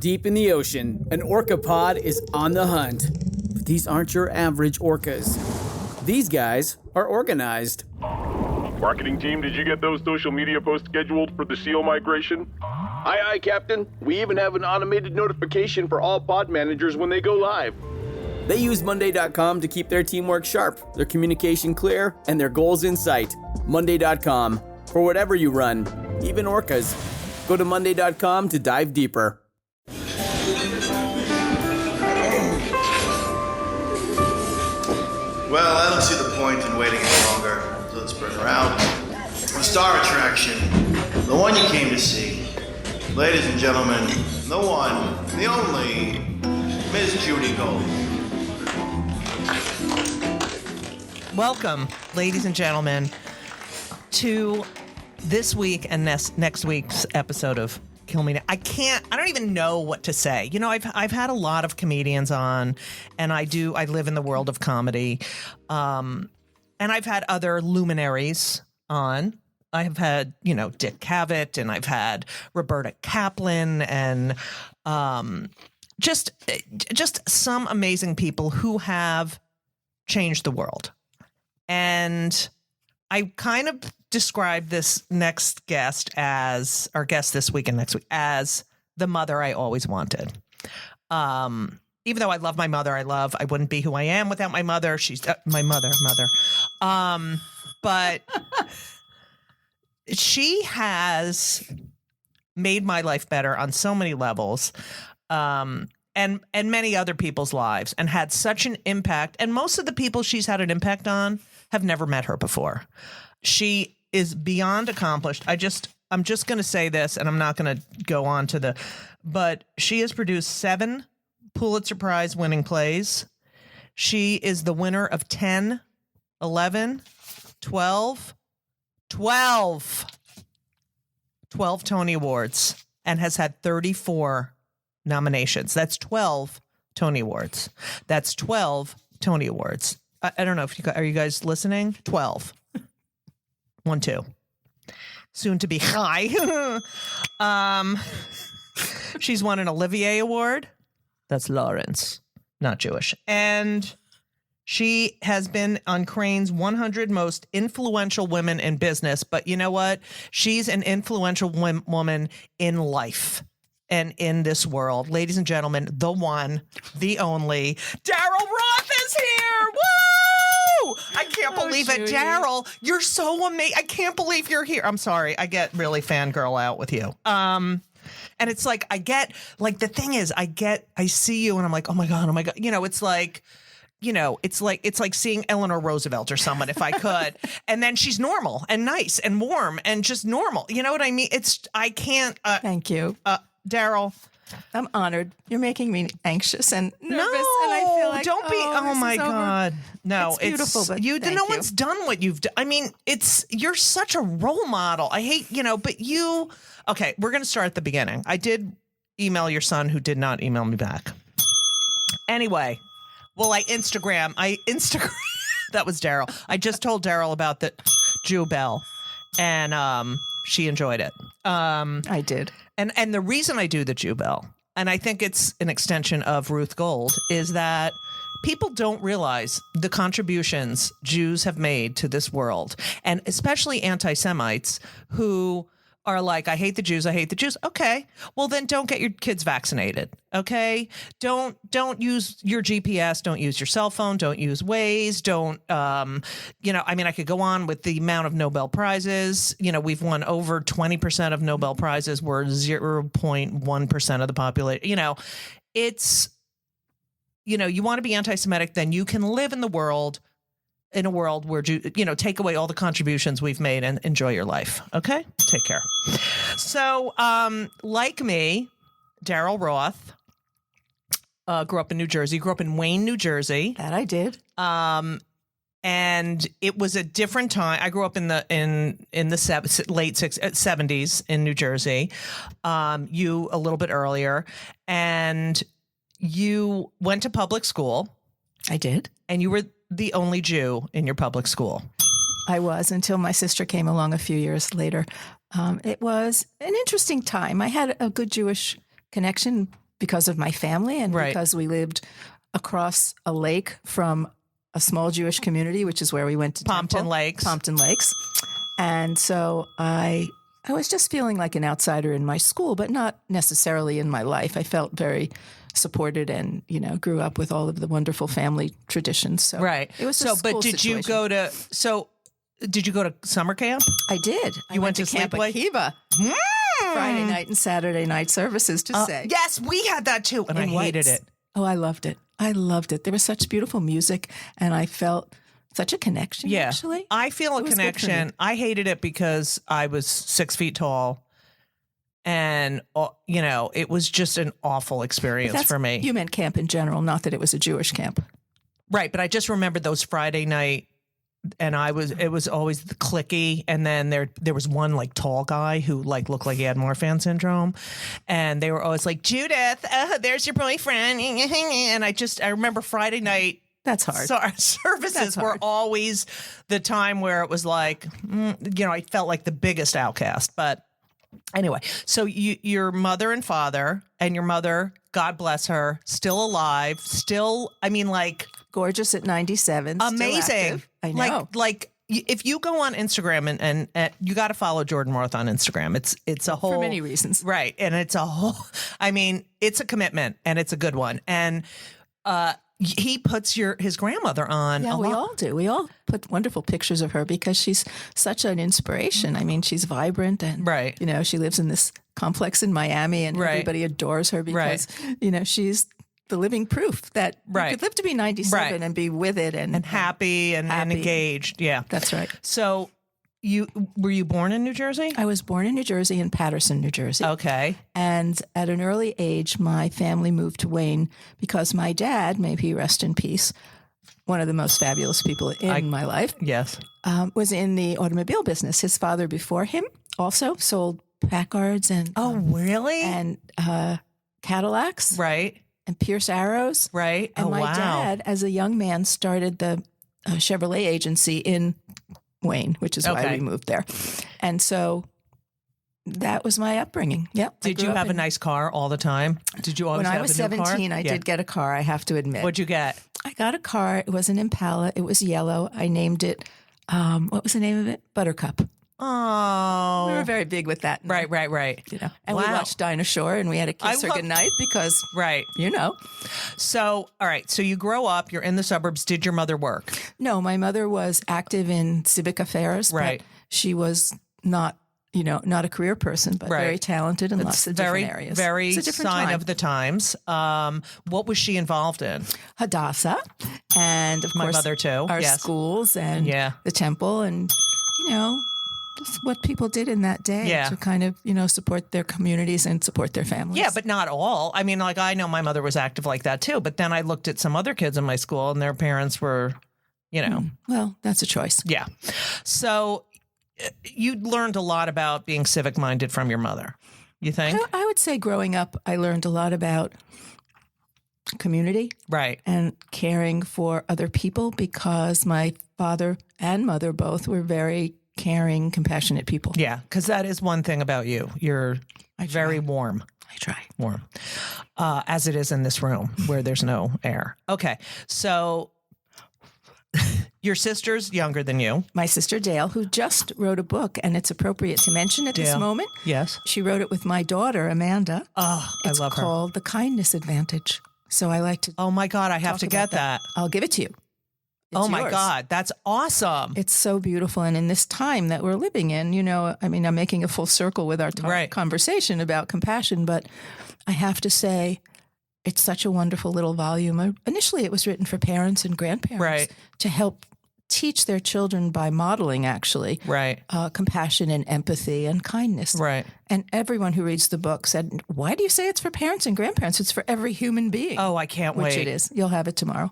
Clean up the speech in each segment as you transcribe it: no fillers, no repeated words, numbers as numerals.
Deep in the ocean, an orca pod is on the hunt. But these aren't your average orcas. These guys are organized. Marketing team, did you get those social media posts scheduled for the SEAL migration? Aye, Captain. We even have an automated notification for all pod managers when they go live. They use Monday.com to keep their teamwork sharp, their communication clear, and their goals in sight. Monday.com. For whatever you run, even orcas. Go to Monday.com to dive deeper. Well, I don't see the point in waiting any longer. So let's bring her out. The star attraction, the one you came to see. Ladies and gentlemen, the one, the only, Miss Judy Gold. Welcome, ladies and gentlemen, to this week and next week's episode of Kill Me Now. I don't even know what to say. You know, I've had a lot of comedians on, and I live in the world of comedy. And I've had other luminaries on. I have had, Dick Cavett, and I've had Roberta Kaplan, and just some amazing people who have changed the world. And I kind of describe this next guest as, our guest this week and next week, as the mother I always wanted. Even though I love my mother, I wouldn't be who I am without my mother. She's my mother. But she has made my life better on so many levels. And many other people's lives, and had such an impact. And most of the people she's had an impact on have never met her before. She is beyond accomplished. I'm just going to say this, and I'm not going to go on to but she has produced 7 Pulitzer Prize winning plays. She is the winner of 10, 11, 12 Tony Awards, and has had 34 nominations. That's 12 Tony Awards. That's 12 Tony Awards. I don't know if are you guys listening? 12. 1, 2. Soon to be high. She's won an Olivier Award. That's Lawrence, not Jewish. And she has been on Crane's 100 most influential women in business. But you know what? She's an influential woman in life. And in this world, ladies and gentlemen, the one, the only, Daryl Roth is here. Woo! I can't believe it. Daryl, you're so amazing. I can't believe you're here. I'm sorry. I get really fangirl out with you. And it's like, the thing is, I see you and I'm like, oh my God. It's like, it's like seeing Eleanor Roosevelt or someone, if I could. And then she's normal and nice and warm and just normal. You know what I mean? I can't. Thank you. Daryl, I'm honored. You're making me anxious and nervous, no, and I feel like, don't be. Oh my God, no! It's beautiful, but no one's done what you've done. I mean, you're such a role model. I hate, but you. Okay, we're gonna start at the beginning. I did email your son, who did not email me back. Anyway, well, I Instagram. That was Daryl. I just told Daryl about the Jew Bell, and she enjoyed it. I did. And the reason I do the Jew Bell, and I think it's an extension of Ruth Gold, is that people don't realize the contributions Jews have made to this world, and especially anti-Semites who are like, I hate the Jews. I hate the Jews. Okay. Well, then don't get your kids vaccinated. Okay. Don't use your GPS. Don't use your cell phone. Don't use Waze. Don't, I could go on with the amount of Nobel Prizes. We've won over 20% of Nobel Prizes. We're 0.1% of the population. It's, you want to be anti-Semitic, then you can live in a world where, take away all the contributions we've made and enjoy your life. Okay? Take care. So, like me, Daryl Roth grew up in New Jersey, grew up in Wayne, New Jersey. That I did. And it was a different time. I grew up in the late 70s in New Jersey. You a little bit earlier. And you went to public school. I did. And you were the only Jew in your public school. I was, until my sister came along a few years later. It was an interesting time. I had a good Jewish connection because of my family and Right. because we lived across a lake from a small Jewish community, which is where we went to Pompton Lakes. Pompton Lakes. And so I was just feeling like an outsider in my school, but not necessarily in my life. I felt very supported and, grew up with all of the wonderful family traditions. So Right. it was a so, school but did situation. did you go to summer camp? I did. I went to Camp Sleepaway? Akiva. Friday night and Saturday night services to say. Yes, we had that too, and I In hated whites. it. Oh, I loved it. I loved it. There was such beautiful music, and I felt such a connection, Yeah, actually. I feel a It was good for me. connection. I hated it because I was 6 feet tall, and it was just an awful experience That's- for me. You meant camp in general, not that it was a Jewish camp. Right, but I just remembered those Friday night, and it was always the clicky, and then there was one like tall guy who like looked like he had Marfan syndrome, and they were always like, Judith, there's your boyfriend, and I remember Friday night. That's hard. So our services That's were hard. always the time where it was like, I felt like the biggest outcast. But anyway, so your mother and father, and your mother, God bless her, still alive, Gorgeous at 97. still amazing. active. I know. If you go on Instagram and you got to follow Jordan Roth on Instagram, it's a whole For many reasons. right? And it's a whole. It's a commitment, and it's a good one. And he puts his grandmother on. Yeah, a we lot. all do. We all put wonderful pictures of her because she's such an inspiration. I mean, she's vibrant and, Right. she lives in this complex in Miami and Right. everybody adores her because, she's the living proof that Right. you could live to be 97 Right. and be with it and Happy and Happy. engaged. Yeah. That's right. So were you born in New Jersey? I was born in New Jersey, in Paterson, New Jersey. Okay. And at an early age, my family moved to Wayne because my dad, may he rest in peace, one of the most fabulous people in my life, Yes. was in the automobile business. His father before him also sold Packards and Oh, really? and Cadillacs Right. and Pierce Arrows. Right. And oh, my wow. dad, as a young man, started the Chevrolet agency in Wayne, which is why Okay. we moved there. And so that was my upbringing. Yep. I Did grew you up have a in- nice car all the time? Did you always When have I was a new car? 17, I Yeah. did get a car, I have to admit. What'd you get? I got a car. It was an Impala. It was yellow. I named it, what was the name of it? Buttercup. Oh. We were very big with that. Right. And we Wow. watched Dinah Shore and we had a kiss I her love- goodnight because, Right. So, all right. So you grow up, you're in the suburbs. Did your mother work? No, my mother was active in civic affairs. Right. But she was not, not a career person, but Right. very talented in lots of very, different areas. very It's a different sign time. of the times. What was she involved in? Hadassah and, of My course, mother too, our yes. schools and Yeah. the temple and, just what people did in that day Yeah. to kind of, support their communities and support their families. Yeah, but not all. I mean, I know my mother was active like that too, but then I looked at some other kids in my school and their parents were, Well, that's a choice. yeah. So you learned a lot about being civic minded from your mother, you think? I would say growing up, I learned a lot about community Right. and caring for other people because my father and mother both were very caring, compassionate people. Yeah, because that is one thing about you. You're very warm. I try. Warm. As it is in this room where there's no air. Okay. So your sister's younger than you. My sister Dale, who just wrote a book, and it's appropriate to mention at this Dale. moment. Yes. She wrote it with my daughter, Amanda. Oh, It's I love her. called The Kindness Advantage. So I like to Oh my God, I have talk to about get that. I'll give it to you. Oh It's my yours. God, that's awesome. It's so beautiful. And in this time that we're living in, I'm making a full circle with our Right. conversation about compassion, but I have to say, it's such a wonderful little volume. Initially, it was written for parents and grandparents Right. to help teach their children by modeling, actually, Right. compassion and empathy and kindness. Right. And everyone who reads the book said, why do you say it's for parents and grandparents? It's for every human being. Oh, I can't which wait. it is. You'll have it tomorrow.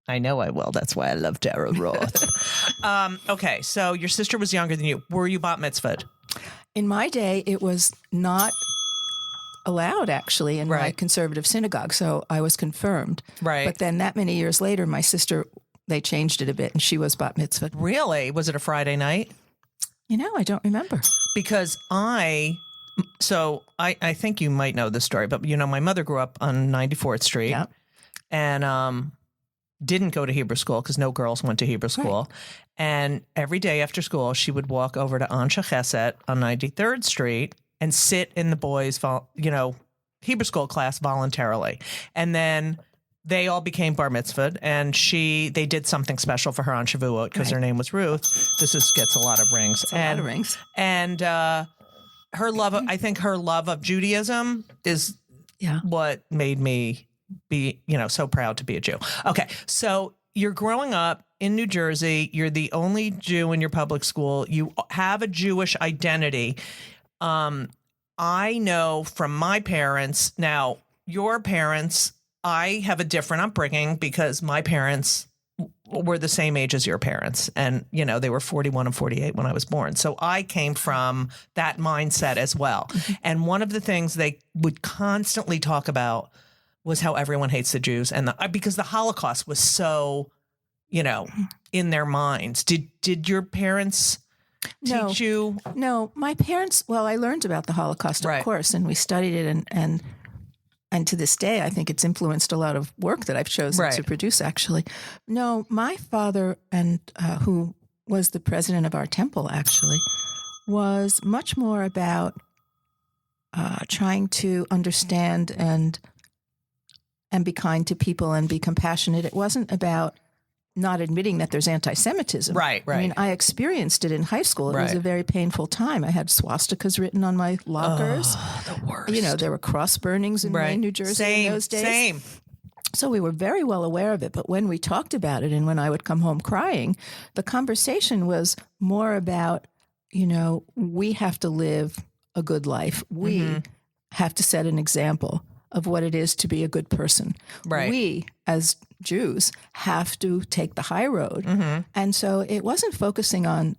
I know I will. That's why I love Daryl Roth. Okay, so your sister was younger than you. Were you bat mitzvahed? In my day, it was not allowed, actually, in my Right. conservative synagogue. So I was confirmed. Right. But then that many years later, my sister, they changed it a bit and she was bat mitzvahed. Really? Was it a Friday night? I don't remember. Because I So I think you might know this story, but my mother grew up on 94th Street Yeah. and didn't go to Hebrew school because no girls went to Hebrew school. And every day after school, she would walk over to Anshe Chesed on 93rd Street and sit in the boys' Hebrew school class voluntarily. And then they all became bar mitzvahed, and they did something special for her on Shavuot because her name was Ruth. This gets a lot of rings. A lot of rings. And her love of Judaism is what made me be, so proud to be a Jew. Okay, so you're growing up in New Jersey. You're the only Jew in your public school. You have a Jewish identity. I know from my parents. Now, your parents, I have a different upbringing because my parents were the same age as your parents. And, they were 41 and 48 when I was born. So I came from that mindset as well. And one of the things they would constantly talk about was how everyone hates the Jews. And because the Holocaust was so, in their minds. Did your parents teach you? No, my parents, I learned about the Holocaust, of course, and we studied it. And to this day, I think it's influenced a lot of work that I've chosen to produce, actually. No, my father, and who was the president of our temple, actually, was much more about trying to understand and be kind to people and be compassionate. It wasn't about not admitting that there's anti-Semitism. Right. I mean, I experienced it in high school. It was a very painful time. I had swastikas written on my lockers. Oh, the worst. There were cross burnings in Wayne, New Jersey in those days. Same. So we were very well aware of it. But when we talked about it and when I would come home crying, the conversation was more about, we have to live a good life. We have to set an example of what it is to be a good person. Right. We, as Jews, have to take the high road. And so it wasn't focusing on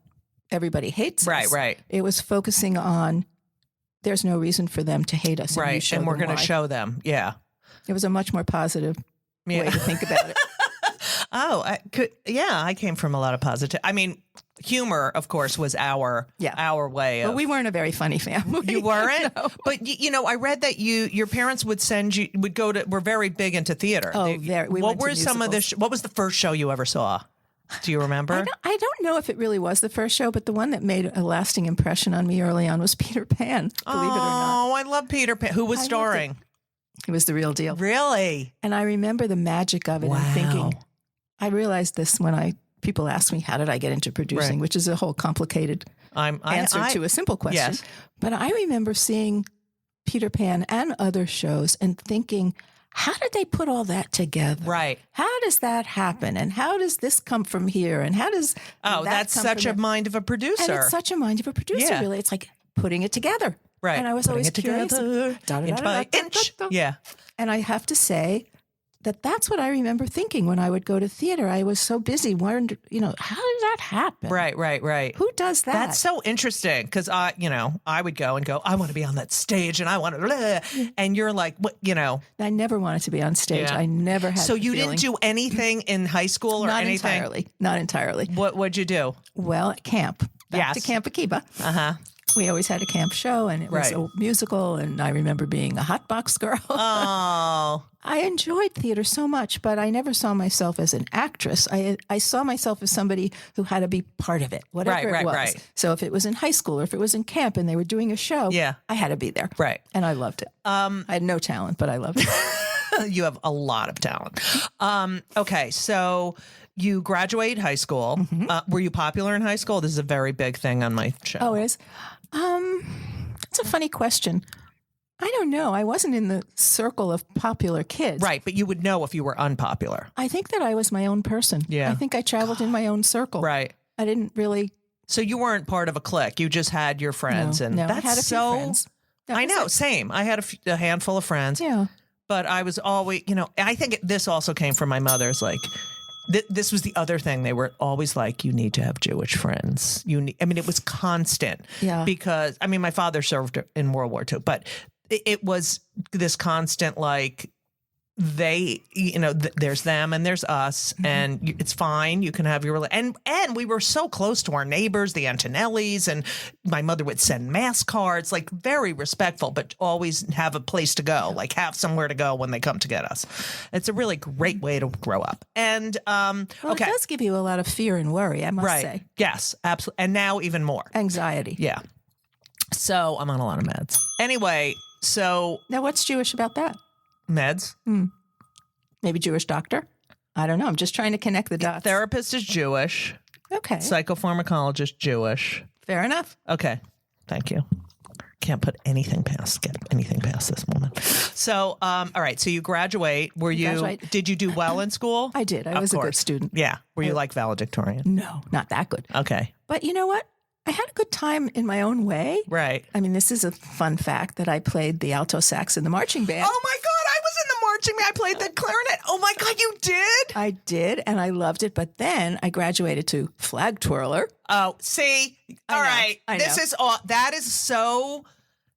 everybody hates us. Right. It was focusing on there's no reason for them to hate us. Right. And we're going to show them. Yeah. It was a much more positive way to think about it. I came from a lot of positive. I mean, humor, of course, was our way of. But we weren't a very funny family. You weren't? No. But, I read that your parents would were very big into theater. Oh, very. What was the first show you ever saw? Do you remember? I don't know if it really was the first show, but the one that made a lasting impression on me early on was Peter Pan, believe it or not. Oh, I love Peter Pan. Who was starring? It was the real deal. Really? And I remember the magic of it and thinking, I realized this when people ask me, how did I get into producing, which is a whole complicated answer to a simple question. Yes. But I remember seeing Peter Pan and other shows and thinking, how did they put all that together? Right. How does that happen? And how does this come from here? And how does that's such a mind of a producer. And it's such a mind of a producer, really. It's like putting it together. Right. And I was always curious. Inch by inch. Yeah. And I have to say that's what I remember thinking when I would go to theater. I was so busy wondering, how did that happen? Right. Who does that? That's so interesting because I would go and go, I want to be on that stage and I want to, and you're like, what, I never wanted to be on stage. Yeah. I never had. So you didn't do anything in high school or anything? Not entirely. What'd you do? Well, at camp. Back to Camp Akiba. We always had a camp show, and it was a musical, and I remember being a hot box girl. Oh. I enjoyed theater so much, but I never saw myself as an actress. I saw myself as somebody who had to be part of it, whatever it was. Right. So if it was in high school or if it was in camp and they were doing a show, I had to be there. Right. And I loved it. I had no talent, but I loved it. You have a lot of talent. Okay, so you graduate high school. Were you popular in high school? This is a very big thing on my show. Oh, it is? That's a funny question. I don't know. I wasn't in the circle of popular kids. Right, but you would know if you were unpopular. I think that I was my own person. Yeah. I think I traveled in my own circle. Right. I didn't really. So you weren't part of a clique. You just had your friends. No, that's I had a few friends. I know, same. I had a handful of friends. Yeah. But I was always, I think this also came from my mother's, like, this was the other thing. They were always like, you need to have Jewish friends. It was constant. Yeah. Because, my father served in World War II, but it was this constant, like, they, there's them and there's us, and it's fine. You can have your and we were so close to our neighbors, the Antonellis, and my mother would send mass cards, like very respectful, but always have a place to go, like have somewhere to go when they come to get us. It's a really great way to grow up. And Well, it does give you a lot of fear and worry, I must say. Yes, absolutely, and now even more Anxiety. Yeah. So I'm on a lot of meds. Anyway, so Now, what's Jewish about that? meds. Maybe Jewish doctor? I don't know. I'm just trying to connect the dots. Therapist is Jewish. Okay. Psychopharmacologist Jewish. Fair enough. Okay. Thank you. Can't get anything past this woman. So, all right. So you graduate. Did you do well in school? I did. I was a good student. Yeah. Were you like valedictorian? No, not that good. Okay. But you know what? I had a good time in my own way. Right. I mean, this is a fun fact that I played the alto sax in the marching band. Oh my God. I was in the marching band. I played the clarinet. Oh my God. You did? I did, and I loved it. But then I graduated to flag twirler. Oh, see? All right. I This know. is all.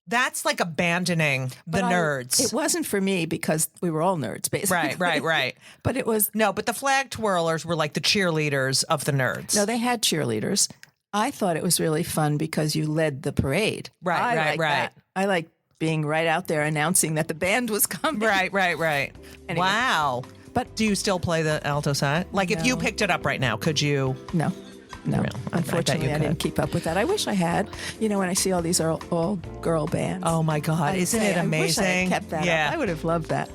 That's like abandoning the nerds. It wasn't for me because we were all nerds, basically. Right. But it was... No, but the flag twirlers were like the cheerleaders of the nerds. No, they had cheerleaders. I thought it was really fun because you led the parade. Right. That. I like being right out there announcing that the band was coming. Right. Anyway. Wow. But do you still play the alto sax? Like if you picked it up right now, could you? No. Really? Unfortunately, I didn't keep up with that. I wish I had. When I see all these all girl bands. Oh my God. Isn't it amazing? I wish I had kept that up. I would have loved that.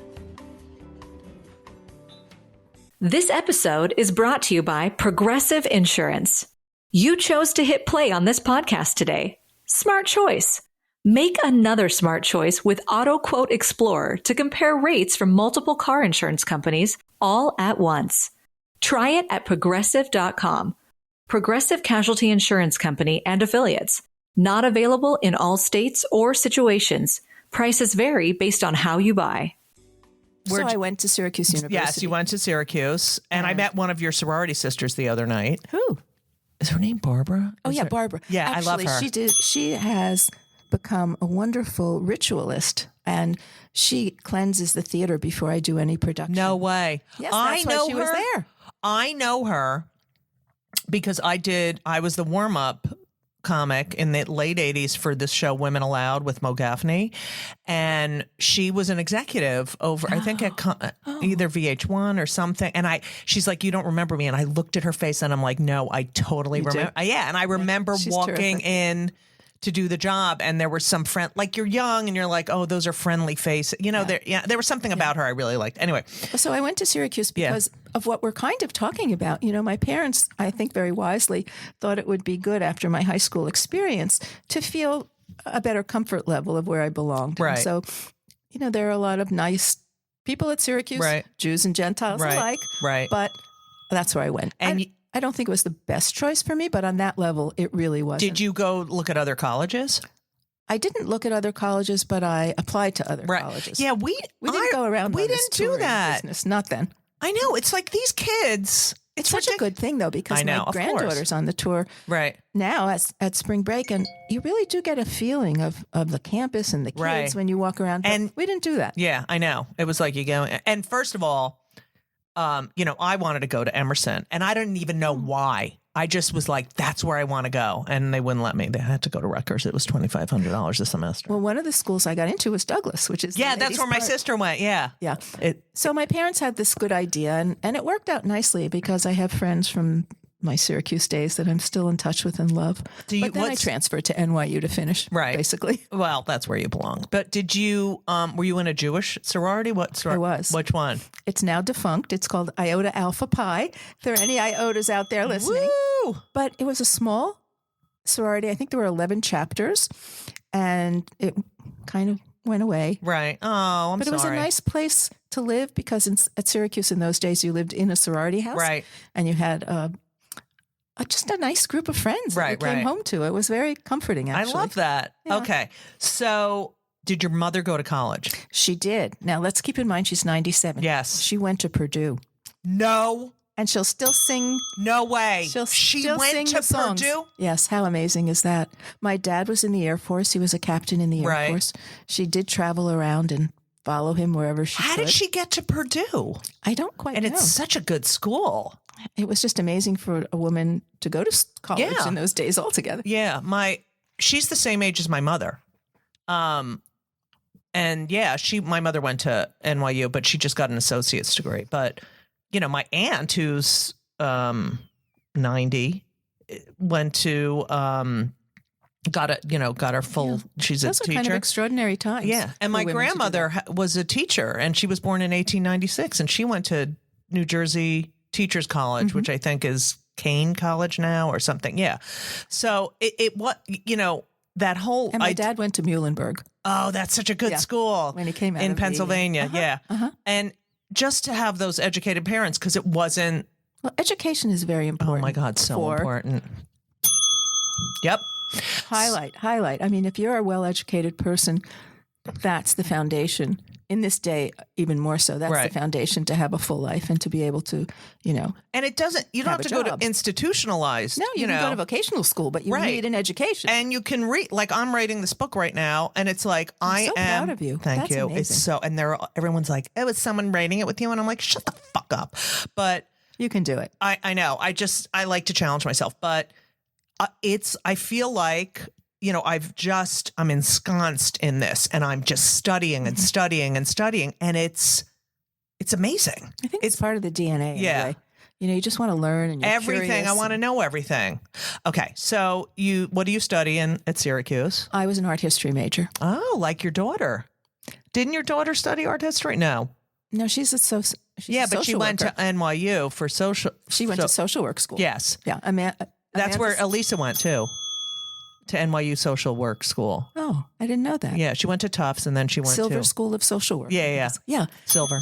This episode is brought to you by Progressive Insurance. You chose to hit play on this podcast today. Smart choice. Make another smart choice with Auto Quote Explorer to compare rates from multiple car insurance companies all at once. Try it at progressive.com. Progressive Casualty Insurance Company and Affiliates. Not available in all states or situations. Prices vary based on how you buy. So I went to Syracuse University. Yes, you went to Syracuse. And I met one of your sorority sisters the other night. Who? Is her name Barbara? Barbara. Yeah, actually, I love her. She has become a wonderful ritualist, and she cleanses the theater before I do any production. No way. Yes, that's why she was there. I know her because I was the warm-up comic in the late 80s for this show Women Aloud with Mo Gaffney, and she was an executive over I think at either VH1 or something, and she's like, you don't remember me, and I looked at her face and I'm like, no, I totally remember. Yeah, and I remember walking in to do the job, and there were some friend, like you're young and you're like, oh, those are friendly faces, there was something about her I really liked. Anyway, so I went to Syracuse because of what we're kind of talking about. My parents, I think very wisely, thought it would be good after my high school experience to feel a better comfort level of where I belonged. Right. And so, there are a lot of nice people at Syracuse, right. Jews and Gentiles alike. Right. But that's where I went. And I don't think it was the best choice for me, but on that level, it really was. Did you go look at other colleges? I didn't look at other colleges, but I applied to other colleges. Yeah, we didn't go around. We didn't do that. Business. Not then. I know. It's like these kids. It's such a good thing, though, because my granddaughter's on the tour now at spring break, and you really do get a feeling of the campus and the kids when you walk around. And we didn't do that. Yeah, I know. It was like you go. And first of all, I wanted to go to Emerson, and I didn't even know why. I just was like, that's where I want to go. And they wouldn't let me. They had to go to Rutgers. It was $2,500 a semester. Well, one of the schools I got into was Douglas, which is that's where my sister went. Yeah. Yeah. So my parents had this good idea, and it worked out nicely because I have friends from my Syracuse days that I'm still in touch with and love. But then I transferred to NYU to finish, basically. Well, that's where you belong. But did you, were you in a Jewish sorority? What sorority? I was. Which one? It's now defunct. It's called Iota Alpha Pi. If there are any Iotas out there listening. Woo! But it was a small sorority. I think there were 11 chapters, and it kind of went away. Right. Oh, I'm sorry. But it was a nice place to live because at Syracuse in those days, you lived in a sorority house. Right. And you had just a nice group of friends that you came home to. It was very comforting, actually. I love that. Yeah. Okay. So did your mother go to college? She did. Now, let's keep in mind she's 97. Yes. She went to Purdue. No. And she'll still sing. No way. She went to Purdue? Yes. How amazing is that? My dad was in the Air Force. He was a captain in the Air Force. She did travel around and follow him wherever she How could. did she get to Purdue? I don't quite And know. it's such a good school. It was just amazing for a woman to go to college Yeah. in those days altogether. Yeah, she's the same age as my mother. And yeah, my mother went to NYU, but she just got an associate's degree. But, my aunt, who's 90, went to got her full. She's Those a are teacher. kind of extraordinary times. Yeah, and for my women to do grandmother that. was a teacher, and she was born in 1896, and she went to New Jersey Teachers College, which I think is Kane College now or something. Yeah, so that whole. And my dad went to Muhlenberg. Oh, that's such a good Yeah. school When he came out in of the- Pennsylvania. Yeah, and just to have those educated parents, because it wasn't. Well, education is very important. Oh my God, so for important. Yep. Highlight. I mean, if you're a well-educated person, that's the foundation. In this day, even more so, that's Right. the foundation to have a full life and to be able to, And it doesn't. You don't have Have to a go to job. institutionalized. No, you can go to vocational school, but you Right. need an education. And you can read, like I'm writing this book right now, and it's like I so am proud of you. Thank That's you. amazing. It's so, and everyone's like, "Oh, is someone writing it with you?" And I'm like, "Shut the fuck up." But You can do it. I know. I like to challenge myself, but I feel like I'm ensconced in this, and I'm just studying and studying and studying, and it's amazing. I think it's part of the DNA. Yeah. Anyway. You just want to learn and you're Everything. curious I want to and- know everything. Okay, so what do you study at Syracuse? I was an art history major. Oh, like your daughter. Didn't your daughter study art history? No. No, she's a But she social went worker. to NYU for social. She went to social work school. Yes. Yeah. That's where Amanda's- Elisa went too. To NYU social work school. Oh, I didn't know that. Yeah, she went to Tufts and then she went Silver to School of Social Work. Yeah. Yeah. Silver.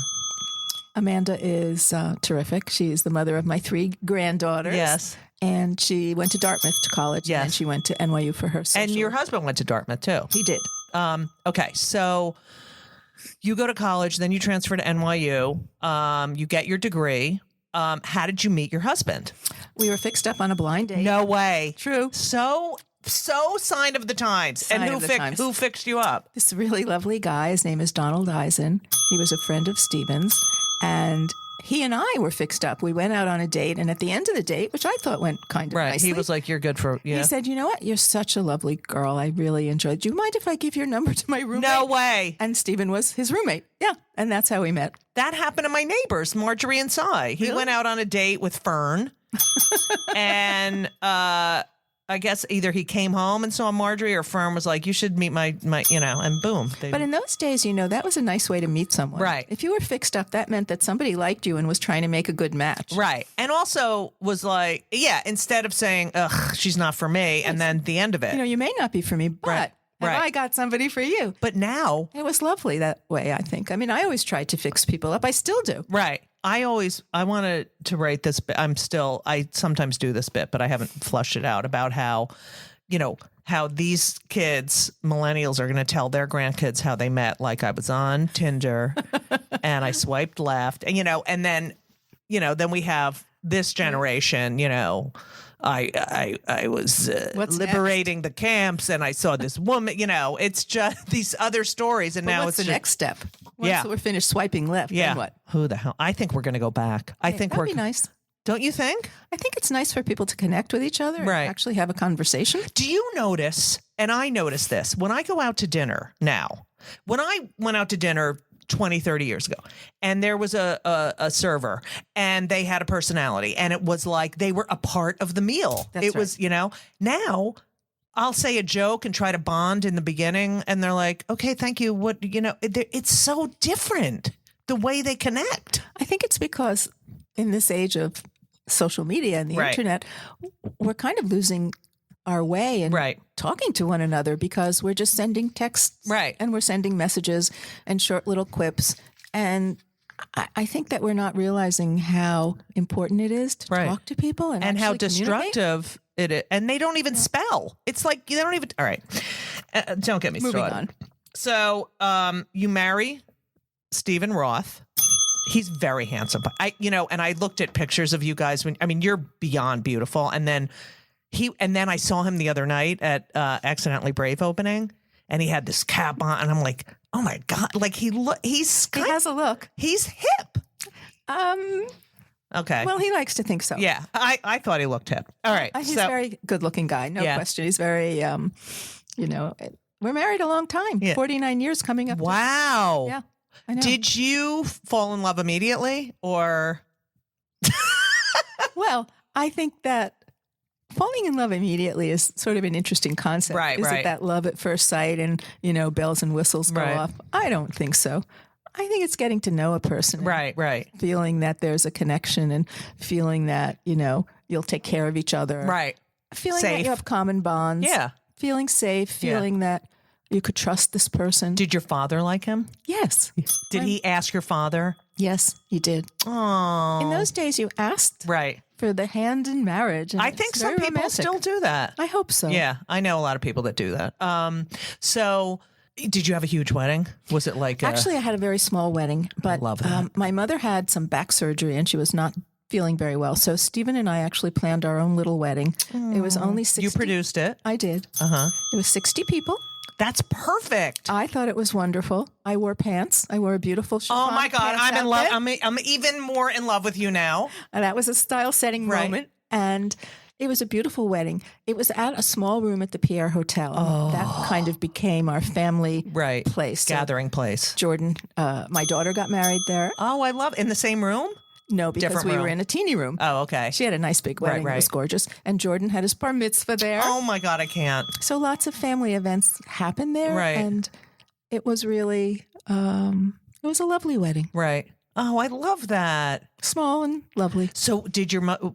Amanda is terrific. She's the mother of my 3 granddaughters. Yes. And she went to Dartmouth to college. Yes. And then she went to NYU for her social And your work. husband went to Dartmouth too. He did. Okay, so you go to college, then you transfer to NYU. You get your degree. How did you meet your husband? We were fixed up on a blind date. No way. True. So sign of the times. Sign and of the times. who fixed you up? This really lovely guy, his name is Donald Eisen. He was a friend of Stephen's. And he and I were fixed up. We went out on a date. And at the end of the date, which I thought went kind of Right. nicely, He was like, "You're good for yeah." he said, "You know what? You're such a lovely girl. I really enjoyed. Do you mind if I give your number to my roommate?" No way. And Stephen was his roommate. Yeah. And that's how we met. That happened to my neighbors, Marjorie and Cy. He went out on a date with Fern. And I guess either he came home and saw Marjorie, or Fern was like, "You should meet my and boom. But in those days, that was a nice way to meet someone. Right. If you were fixed up, that meant that somebody liked you and was trying to make a good match. Right. And also was like, instead of saying, "Ugh, she's not for me," and then the end of it. You may not be for me, but Right. have Right. I got somebody for you? But now, It was lovely that way, I think. I mean, I always tried to fix people up. I still do. right. I wanted to write this bit. I sometimes do this bit, but I haven't flushed it out about how, how these kids, millennials, are going to tell their grandkids how they met. Like, I was on Tinder and I swiped left, and, and then, then we have this generation, I was What's liberating the camps, and I saw this woman. It's just these other stories, and But now what's it's the just, next step? Once Yeah. we're finished swiping left, Yeah. then what? Who the hell? I think we're going to go back. I think That'd we're be nice. Don't you think? I think it's nice for people to connect with each other and Right. actually have a conversation. Do you notice, and I notice this, when I go out to dinner now, when I went out to dinner 20, 30 years ago, and there was a server, and they had a personality, and it was like they were a part of the meal. That's it was, now I'll say a joke and try to bond in the beginning, and they're like, "Okay, thank you." What, it's so different the way they connect. I think it's because in this age of social media and the Right. internet, we're kind of losing our way in Right. talking to one another because we're just sending texts Right. and we're sending messages and short little quips. And I think that we're not realizing how important it is to Right. talk to people and how actually communicate. destructive it is. And they don't even spell. It's like they don't even. All right. Don't get me Moving started. on. So you marry Stephen Roth. He's very handsome. And I looked at pictures of you guys you're beyond beautiful. And then I saw him the other night at Accidentally Brave opening. and he had this cap on, and I'm like, oh my God, like he has a look. He's hip. Okay. Well, he likes to think so. Yeah, I thought he looked hip. All right. He's a very good-looking guy, no question. He's very, we're married a long time, 49 years coming up. Wow. Yeah, I know. Did you fall in love immediately, or? Well, I think that falling in love immediately is sort of an interesting concept. Right, Is right. it that love at first sight and, bells and whistles go Right. off? I don't think so. I think it's getting to know a person. And Right. feeling that there's a connection and feeling that, you'll take care of each other. Right. Feeling Safe. that you have common bonds. Yeah. Feeling safe, feeling that you could trust this person. Did your father like him? Yes. Did he ask your father? Yes, he did. Oh. In those days, you asked Right. for the hand in marriage. And I it's think some very people romantic. still do that. I hope so. Yeah, I know a lot of people that do that. So did you have a huge wedding? Was it like Actually, I had a very small wedding, but love that. My mother had some back surgery and she was not feeling very well. So Stephen and I actually planned our own little wedding. It was only 60. you produced it? I did. Uh-huh. It was 60 people. That's perfect. I thought it was wonderful. I wore pants. I wore a beautiful chiffon Oh my God, pants I'm in love. outfit. I'm even more in love with you now. And that was a style-setting Right. moment. And it was a beautiful wedding. It was at a small room at the Pierre Hotel. That kind of became our family place. So Gathering place. Jordan, my daughter got married there. Oh, I love in the same room? No, because Different we were room. in a teeny room. Oh, okay. She had a nice big wedding. Right. It was gorgeous. And Jordan had his bar mitzvah there. Oh my God, I can't. So lots of family events happened there. Right. And it was really, it was a lovely wedding. Right. Oh, I love that. Small and lovely. So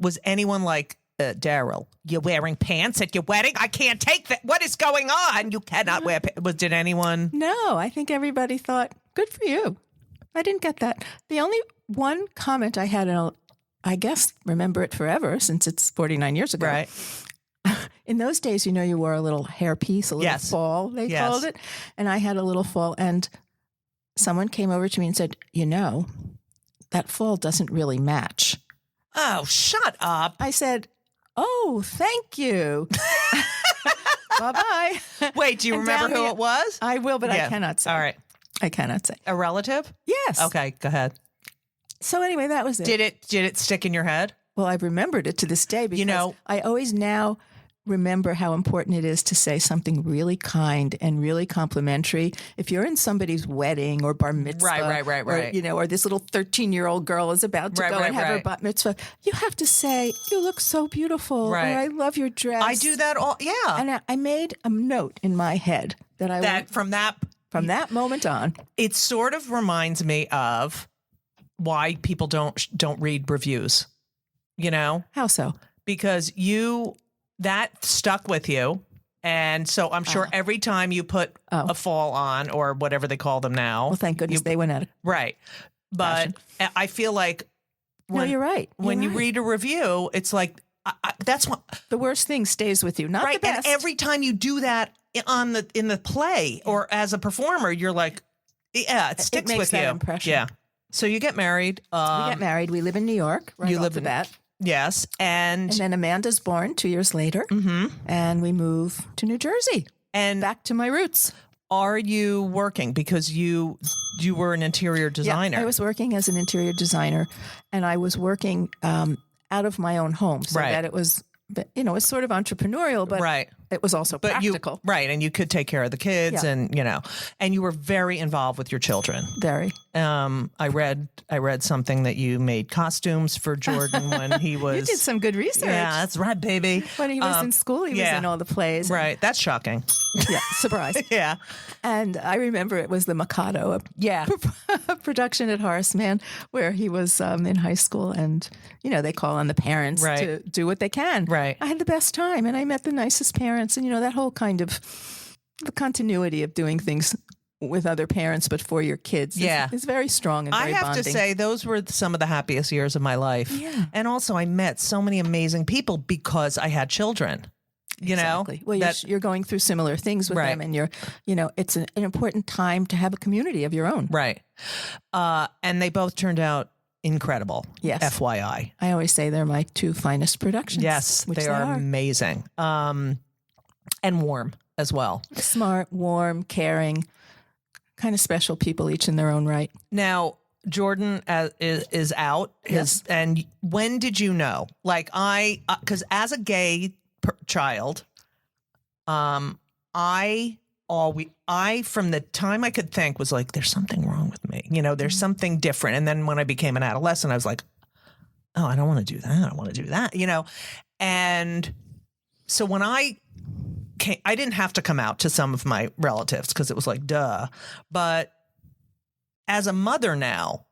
was anyone like, Daryl, you're wearing pants at your wedding? I can't take that. What is going on? You cannot wear pants. Did anyone? No, I think everybody thought, good for you. I didn't get that. The only one comment I had, and I guess remember it forever since it's 49 years ago. Right. In those days, you wore a little hairpiece, a little fall, they called it. And I had a little fall. And someone came over to me and said, that fall doesn't really match. Oh, shut up. I said, oh, thank you. Bye-bye. Wait, do you And remember down who the- it was? I will, but Yeah. I cannot say. All right. I cannot say. A relative? Yes. Okay, go ahead. So anyway, that was it. Did it stick in your head? Well, I've remembered it to this day because I always now remember how important it is to say something really kind and really complimentary. If you're in somebody's wedding or bar mitzvah, Right. or this little 13-year-old girl is about to go and have her bat mitzvah, you have to say, you look so beautiful, Right. or I love your dress. I do that all. Yeah. And I made a note in my head that I want, From that moment on. it sort of reminds me of why people don't read reviews. How so? Because that stuck with you. And so I'm sure every time you put a fall on or whatever they call them now. Well, thank goodness they went at it. Right. But I feel like No, you're right. when you You're right. read a review, it's like, that's what. The worst thing stays with you, not Right. the best. And every time you do that in the play or as a performer, you're like, yeah, it sticks makes with that you. impression. Yeah. So you get married. We get married. We live in New York. Right you off live the in bat. Yes. And And then Amanda's born 2 years later. And we move to New Jersey. and Back to my roots. are you working because you were an interior designer? Yeah, I was working as an interior designer, and I was working out of my own home, so Right. that it was, it's sort of entrepreneurial, but Right. it was also But practical. and you could take care of the kids, Yeah. and you were very involved with your children. Very. I read something that you made costumes for Jordan when he was. You did some good research. Yeah, that's right, baby. When he was in school, he was in all the plays. Right, that's shocking. Yeah, surprise. Yeah, And I remember it was the Mikado production at Horace Mann where he was in high school, and they call on the parents Right. to do what they can. Right. I had the best time, and I met the nicest parents, and that whole kind of the continuity of doing things with other parents but for your kids is very strong and very I have bonding. to say those were some of the happiest years of my life. Yeah. And also I met so many amazing people because I had children. Exactly. Well, that- you're going through similar things with Right. them, and it's an important time to have a community of your own. Right. And they both turned out incredible. Yes. FYI. I always say they're my two finest productions. Yes, which they are amazing. And warm. as well. Smart, warm, caring, kind of special people, each in their own right. Now, Jordan is out. Yes. And when did you know? Like because as a gay child, I from the time I could think was like, there's something wrong with me. You know, there's something different. And then when I became an adolescent, I was like, oh, I don't want to do that. I want to do that, you know? And so when I didn't have to come out to some of my relatives because it was like, duh. But as a mother now,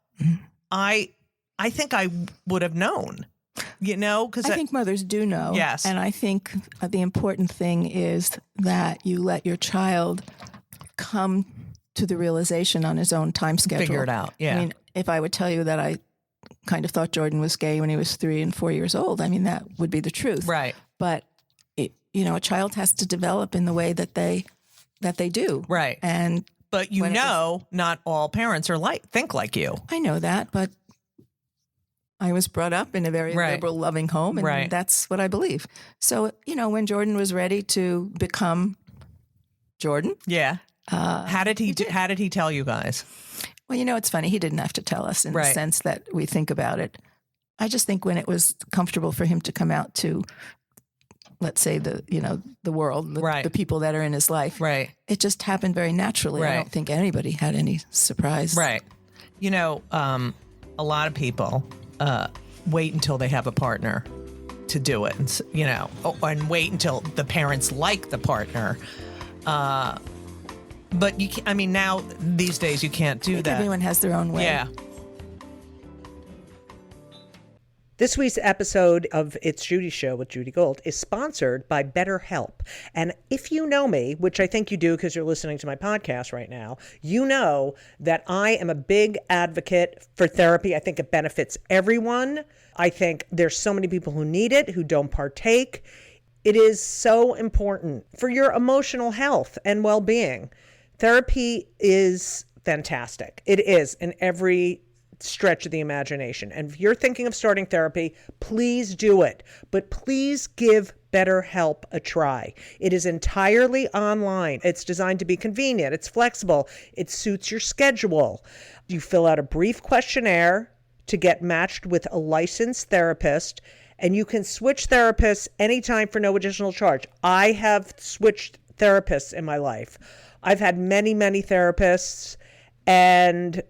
I think I would have known, you know, because I think mothers do know. Yes. And I think the important thing is that you let your child come to the realization on his own time schedule. Figure it out. Yeah. I mean, if I would tell you that I kind of thought Jordan was gay when he was 3 and 4 years old, I mean, that would be the truth. Right. But, a child has to develop in the way that they do. Right. But not all parents are think like you. I know that, but I was brought up in a very liberal, loving home, and that's what I believe. So, when Jordan was ready to become Jordan. Yeah. How did he tell you guys? Well, it's funny. He didn't have to tell us in the sense that we think about it. I just think when it was comfortable for him to come out to, let's say, the world, the people that are in his life. Right. It just happened very naturally. Right. I don't think anybody had any surprise. Right. A lot of people wait until they have a partner to do it, and wait until the parents like the partner. But now these days you can't do that. Everyone has their own way. Yeah. This week's episode of It's Judy's Show with Judy Gold is sponsored by BetterHelp. And if you know me, which I think you do because you're listening to my podcast right now, you know that I am a big advocate for therapy. I think it benefits everyone. I think there's so many people who need it, who don't partake. It is so important for your emotional health and well-being. Therapy is fantastic. It is in every stretch of the imagination. And if you're thinking of starting therapy, please do it. But please give BetterHelp a try. It is entirely online. It's designed to be convenient. It's flexible. It suits your schedule. You fill out a brief questionnaire to get matched with a licensed therapist, and you can switch therapists anytime for no additional charge. I have switched therapists in my life. I've had many, many therapists, and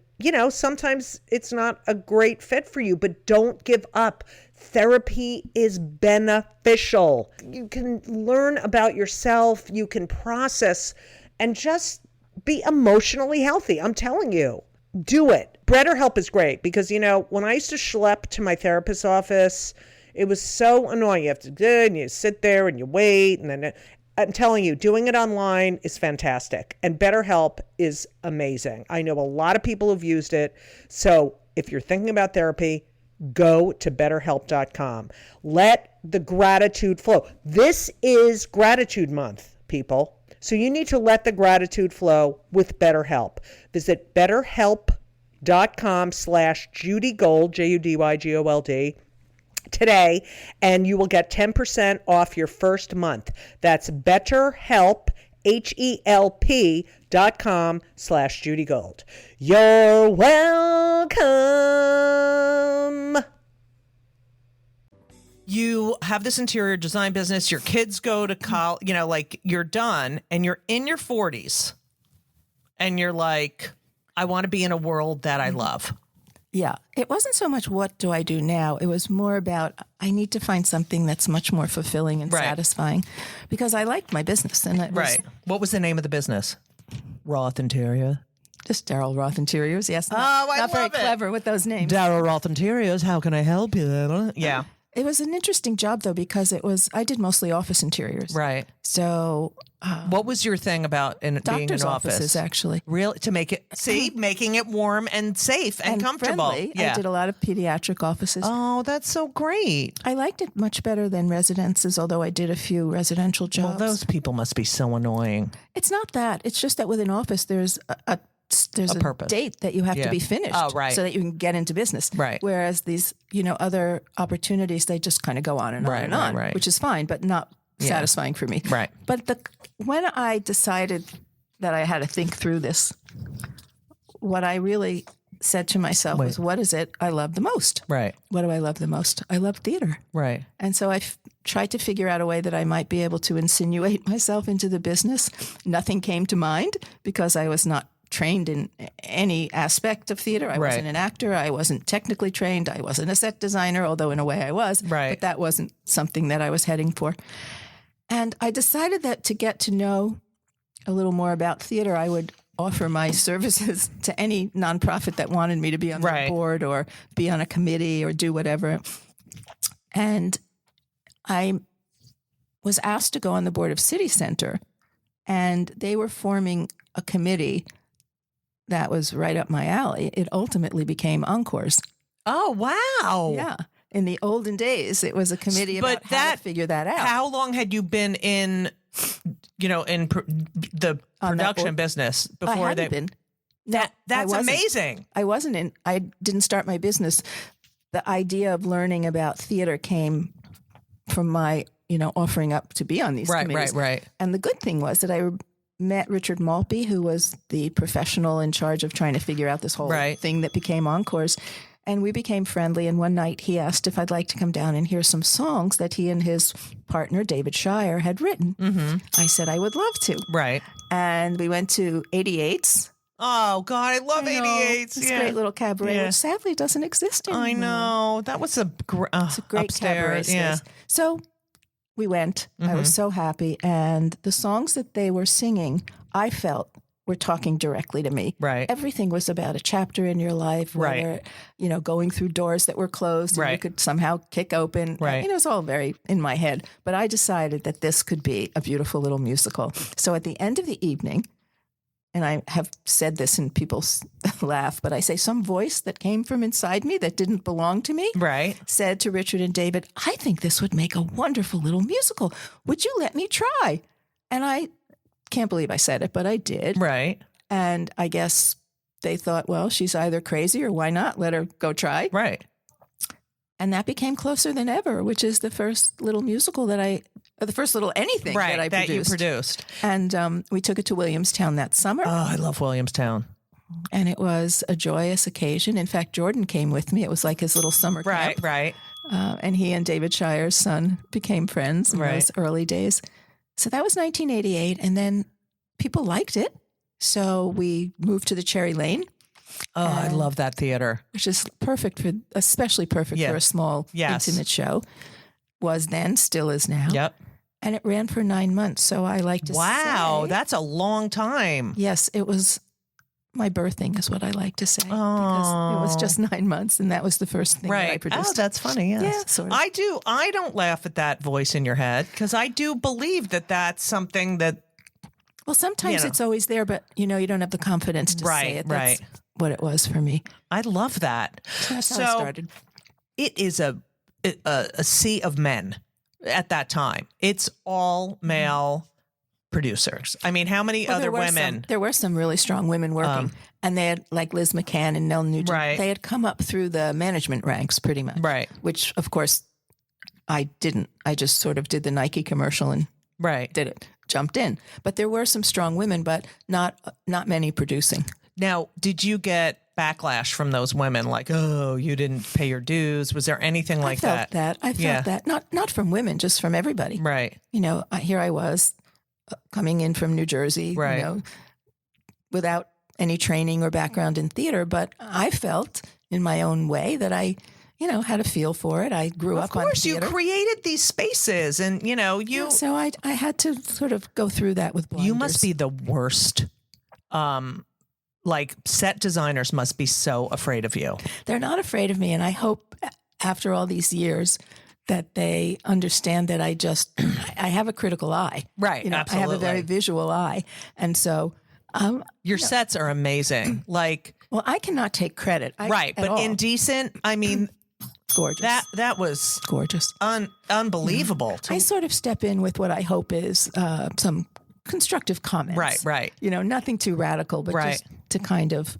sometimes it's not a great fit for you, but don't give up. Therapy is beneficial. You can learn about yourself. You can process and just be emotionally healthy. I'm telling you, do it. BetterHelp is great because, when I used to schlep to my therapist's office, it was so annoying. You have to do it and you sit there and you wait. And then I'm telling you, doing it online is fantastic. And BetterHelp is amazing. I know a lot of people who've used it. So if you're thinking about therapy, go to BetterHelp.com. Let the gratitude flow. This is Gratitude Month, people. So you need to let the gratitude flow with BetterHelp. Visit BetterHelp.com/JudyGold, JudyGold, today, and you will get 10% off your first month. That's BetterHelp, HELP.com/JudyGold. You're welcome. You have this interior design business, your kids go to college, you're done and you're in your 40s and you're like, I want to be in a world that I love. Yeah. It wasn't so much what do I do now. It was more about I need to find something that's much more fulfilling and satisfying because I liked my business. And it was, What was the name of the business? Roth Interior. Just Daryl Roth Interiors. Yes. Not very clever with those names. Daryl Roth Interiors. How can I help you? Yeah. It was an interesting job, though, because I did mostly office interiors. Right. So. What was your thing about being in doctor's office? Offices, actually. Really? To make it, making it warm and safe and comfortable. Friendly. Yeah. I did a lot of pediatric offices. Oh, that's so great. I liked it much better than residences, although I did a few residential jobs. Well, those people must be so annoying. It's not that. It's just that with an office, there's a purpose. date that you have to be finished so that you can get into business. Right. Whereas these, other opportunities, they just kind of go on and on and on, which is fine, but not satisfying for me. Right. But when I decided that I had to think through this, what I really said to myself was, what is it I love the most? Right. What do I love the most? I love theater. Right. And so I tried to figure out a way that I might be able to insinuate myself into the business. Nothing came to mind because I was not trained in any aspect of theater. I wasn't an actor. I wasn't technically trained. I wasn't a set designer, although in a way I was. Right. But that wasn't something that I was heading for. And I decided that to get to know a little more about theater, I would offer my services to any nonprofit that wanted me to be on the board or be on a committee or do whatever. And I was asked to go on the board of City Center, and they were forming a committee that was right up my alley. It ultimately became Encores. Oh, wow. Yeah. In the olden days, it was a committee about how to figure that out. How long had you been in, the production business before I hadn't been. That's amazing. I didn't start my business. The idea of learning about theater came from my, offering up to be on these committees. Right. And the good thing was that I met Richard Maltby, who was the professional in charge of trying to figure out this whole thing that became Encores. And we became friendly. And one night he asked if I'd like to come down and hear some songs that he and his partner, David Shire, had written. Mm-hmm. I said, I would love to. Right. And we went to 88's. Oh, God, I love 88's. This great little cabaret, which sadly doesn't exist anymore. I know. That was it's a great cabaret space. Yeah. So we went. I was so happy. And the songs that they were singing, I felt were talking directly to me. Right. Everything was about a chapter in your life, whether, going through doors that were closed and you could somehow kick open. Right. It was all very in my head. But I decided that this could be a beautiful little musical. So at the end of the evening, and I have said this and people laugh, but I say some voice that came from inside me that didn't belong to me said to Richard and David, I think this would make a wonderful little musical. Would you let me try? And I can't believe I said it, but I did. Right. And I guess they thought, well, she's either crazy or why not? Let her go try. Right. And that became Closer Than Ever, which is the first little musical the first little anything that I produced. That you produced. And we took it to Williamstown that summer. Oh, I love Williamstown. And it was a joyous occasion. In fact, Jordan came with me. It was like his little summer camp. Right. And he and David Shire's son became friends in those early days. So that was 1988. And then people liked it. So we moved to the Cherry Lane. Oh, I love that theater. Which is especially perfect for a small, intimate show. Was then, still is now. Yep. And it ran for 9 months. So I like to say. Wow, that's a long time. Yes, it was my birthing is what I like to say. Oh. Because it was just 9 months and that was the first thing that I produced. Oh, that's funny, yes. Yeah, sort of. I don't laugh at that voice in your head because I do believe that that's something that. Well, sometimes it's always there, but you don't have the confidence to say it. That's what it was for me. I love that. That's how I started. It is a sea of men at that time. It's all male producers. I mean, how many other women? There were some really strong women working, and they had like Liz McCann and Nell Nugent. Right. They had come up through the management ranks pretty much. Right. Which, of course, I didn't. I just sort of did the Nike commercial and did it, jumped in. But there were some strong women, but not many producing. Now, did you get backlash from those women? Like, oh, you didn't pay your dues. Was there anything like that? I felt that. Not from women, just from everybody. Right. Here I was coming in from New Jersey, without any training or background in theater. But I felt in my own way that I, had a feel for it. I grew up on theater. Of course, you created these spaces and, you. Yeah, so I had to sort of go through that with blinders. You must be the worst. Set designers must be so afraid of you. They're not afraid of me. And I hope after all these years that they understand that I have a critical eye. Right. Absolutely. I have a very visual eye. And so. Your sets are amazing. Well, I cannot take credit. But Indecent, I mean. Gorgeous. That was. Gorgeous. Unbelievable. I sort of step in with what I hope is some constructive comments. Right. Nothing too radical, but just to kind of,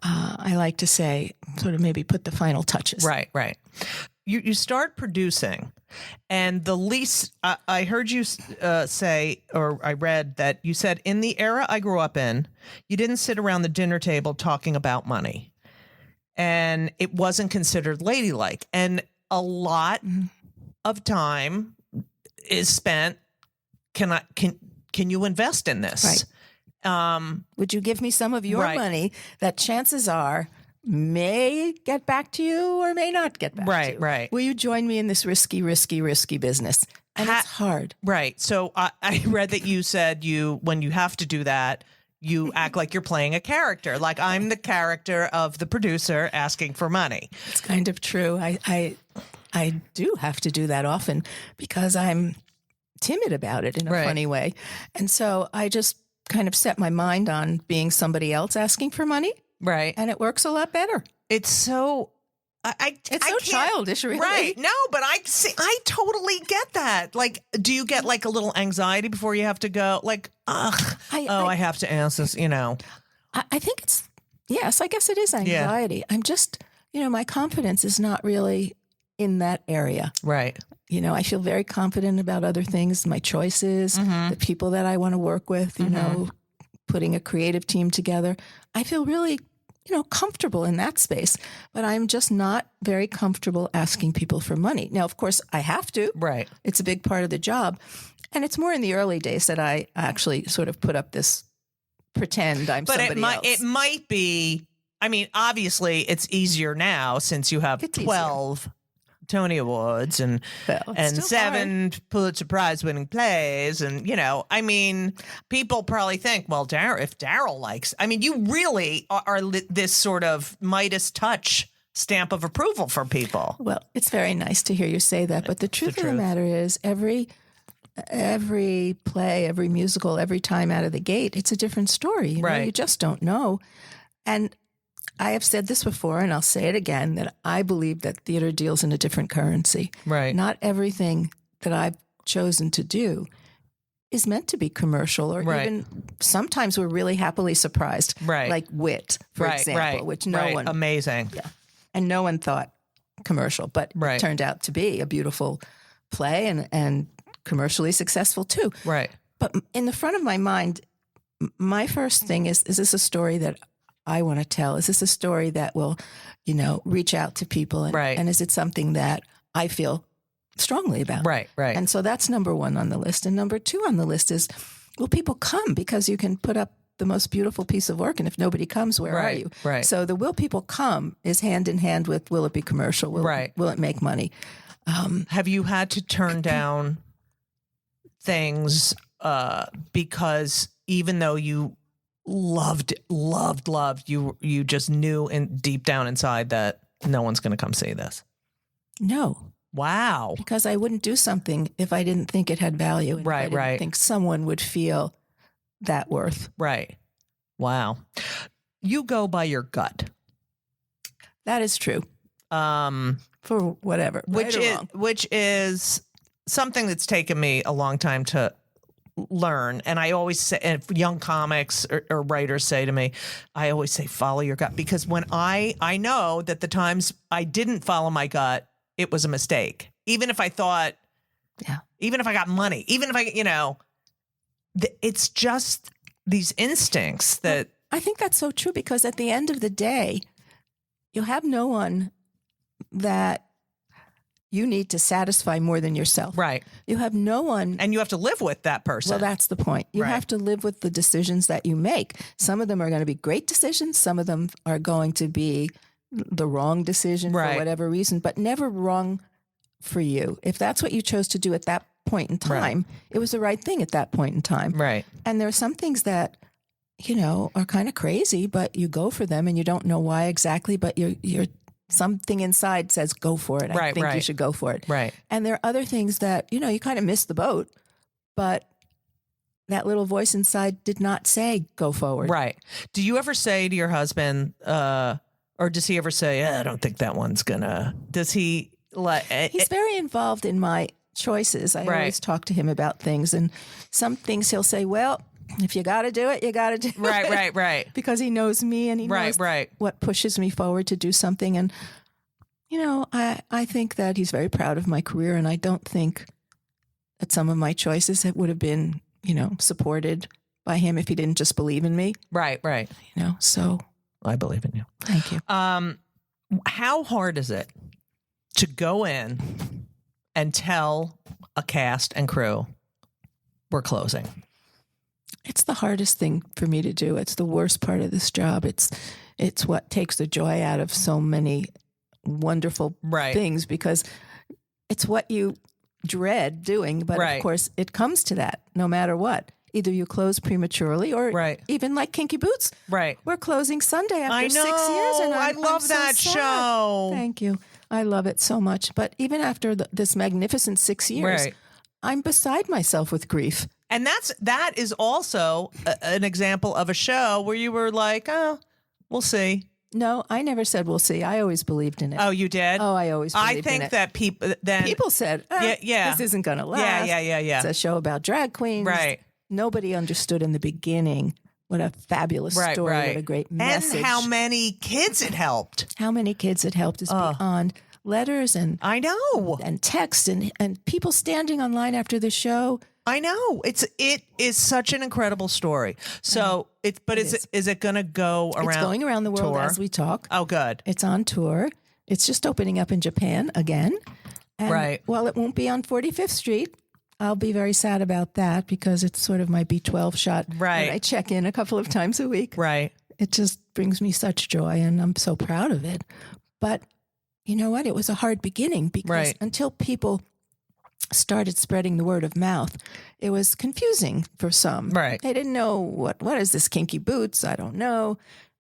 I like to say, sort of maybe put the final touches. Right. you start producing, and the least I heard you say, or I read that you said, in the era I grew up in, you didn't sit around the dinner table talking about money, and it wasn't considered ladylike, and a lot of time is spent. Can you invest in this? Right. Would you give me some of your Right. money that chances are may get back to you or may not get back to you? Right. Will you join me in this risky business? And it's hard. Right. So I read that you said when you have to do that, you act like you're playing a character. Like, I'm the character of the producer asking for money. It's kind of true. I do have to do that often because I'm timid about it in a funny way. And so I just kind of set my mind on being somebody else asking for money. Right. And it works a lot better. It's so... It's so childish, really. Right. No, but I totally get that. Like, do you get like a little anxiety before you have to go? Like, I have to ask this, I think yes, I guess it is anxiety. I'm just, my confidence is not really in that area. Right. I feel very confident about other things, my choices, the people that I want to work with, putting a creative team together. I feel really, comfortable in that space, but I'm just not very comfortable asking people for money. Now, of course, I have to. Right. It's a big part of the job. And it's more in the early days that I actually sort of put up this pretend I'm somebody else. It might be, obviously it's easier now since you have 12 Tony Awards and 7 Pulitzer Prize winning plays. And, people probably think, well, if Daryl likes, you really are this sort of Midas touch stamp of approval for people. Well, it's very nice to hear you say that. But the truth of the matter is every play, every musical, every time out of the gate, it's a different story. You just don't know. And I have said this before, and I'll say it again, that I believe that theater deals in a different currency. Right. Not everything that I've chosen to do is meant to be commercial, or even sometimes we're really happily surprised. Right. Like Wit, for example, which no one... Amazing. Yeah. And no one thought commercial, but it turned out to be a beautiful play and commercially successful too. Right. But in the front of my mind, my first thing is this a story that I want to tell? Is this a story that will, reach out to people? And is it something that I feel strongly about? Right. And so that's number one on the list. And number two on the list is, will people come? Because you can put up the most beautiful piece of work, and if nobody comes, where are you? Right. So the will people come is hand in hand with, will it be commercial? Will it make money? Have you had to turn down things because even though you loved, you just knew deep down inside that no one's going to come see this? No. Wow. Because I wouldn't do something if I didn't think it had value. And if I didn't think someone would feel that worth. Right. Wow. You go by your gut. That is true. For whatever. Which is something that's taken me a long time to learn. And I always say, and young comics or writers say to me, I always say, follow your gut. Because when I know that the times I didn't follow my gut, it was a mistake. Even if I thought, even if I got money, even if I, it's just these instincts that. I think that's so true, because at the end of the day, you have no one that you need to satisfy more than yourself. Right. You have no one. And you have to live with that person. Well, that's the point. You have to live with the decisions that you make. Some of them are going to be great decisions. Some of them are going to be the wrong decision for whatever reason, but never wrong for you. If that's what you chose to do at that point in time, it was the right thing at that point in time. Right. And there are some things that, are kind of crazy, but you go for them and you don't know why exactly, but you're something inside says, go for it. I think you should go for it. Right. And there are other things that, you kind of missed the boat, but that little voice inside did not say, go forward. Right. Do you ever say to your husband, or does he ever say, I don't think that one's gonna, does he He's very involved in my choices. I always talk to him about things, and some things he'll say, well, if you got to do it, you got to do it. Right. Because he knows me, and he knows what pushes me forward to do something. And I think that he's very proud of my career, and I don't think that some of my choices would have been, supported by him if he didn't just believe in me. Right. So I believe in you. Thank you. How hard is it to go in and tell a cast and crew we're closing? It's the hardest thing for me to do. It's the worst part of this job. It's what takes the joy out of so many wonderful things, because it's what you dread doing. But of course, it comes to that no matter what. Either you close prematurely or even like Kinky Boots. Right. We're closing Sunday after 6 years. And I love that show. Thank you. I love it so much. But even after this magnificent 6 years, I'm beside myself with grief. And that is also an example of a show where you were like, oh, we'll see. No, I never said we'll see. I always believed in it. Oh, you did? Oh, I always believed in it. I think that people said, this isn't going to last. Yeah. It's a show about drag queens. Right. Nobody understood in the beginning what a fabulous story, what a great message. And how many kids it helped. How many kids it helped is beyond letters and I know. And text and people standing online after the show. I know. It is such an incredible story. So is it going to go around? It's going around the world tour? as we talk. Oh, good. It's on tour. It's just opening up in Japan again. And while it won't be on 45th Street, I'll be very sad about that because it's sort of my B12 shot. Right. And I check in a couple of times a week. Right. It just brings me such joy and I'm so proud of it. But you know what? It was a hard beginning because until people started spreading the word of mouth, it was confusing for some. Right. They didn't know what is this Kinky Boots? I don't know.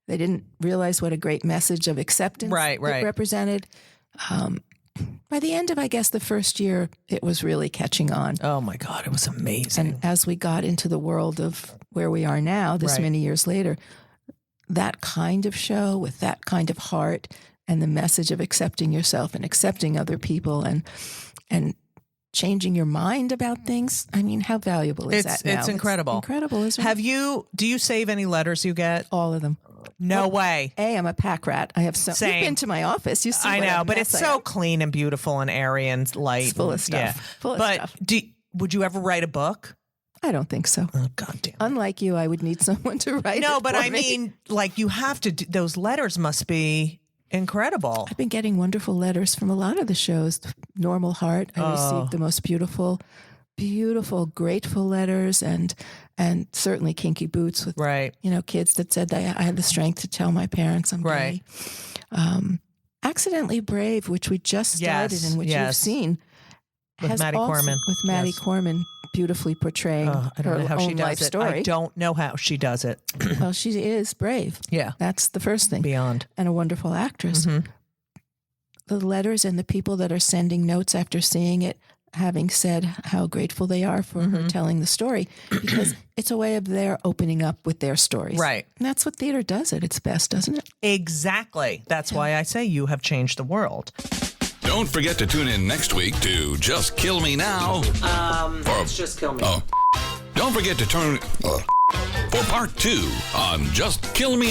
They didn't realize what a great message of acceptance it represented. By the end of, I guess, the first year, it was really catching on. Oh, my God. It was amazing. And as we got into the world of where we are now, this many years later, that kind of show with that kind of heart and the message of accepting yourself and accepting other people and changing your mind about things. I mean, how valuable is that now? It's incredible. It's incredible, isn't it? Do you save any letters you get? All of them. No way. I'm a pack rat. I have some. You've been to my office. You see. I know, but it's so clean and beautiful and airy and light. It's full of stuff. Yeah. Full of stuff. Would you ever write a book? I don't think so. Oh, God damn it. Unlike you, I would need someone to write it. No, but for I me. mean, like you have to. Those letters must be incredible. I've been getting wonderful letters from a lot of the shows. Normal Heart. I received the most beautiful, grateful letters and certainly Kinky Boots with kids that said I had the strength to tell my parents I'm gay. Accidentally Brave, which we just started and which you've seen, with Maddie Corman. With Maddie Corman beautifully portraying I don't know how she does it. story. I don't know how she does it. Well, she is brave. Yeah. That's the first thing. Beyond. And a wonderful actress. Mm-hmm. The letters and the people that are sending notes after seeing it, having said how grateful they are for her telling the story, because it's a way of their opening up with their stories. Right. And that's what theater does at its best, doesn't it? Exactly. That's why I say you have changed the world. Don't forget to tune in next week to Just Kill Me Now. It's Just Kill Me. Oh. Don't forget to turn for part 2 on Just Kill Me.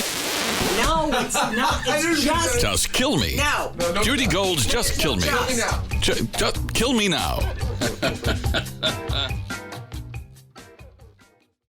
No, it's not. It's Just Kill Me. No. Judy Gold's Just Kill Me. Kill me now. Just kill me now.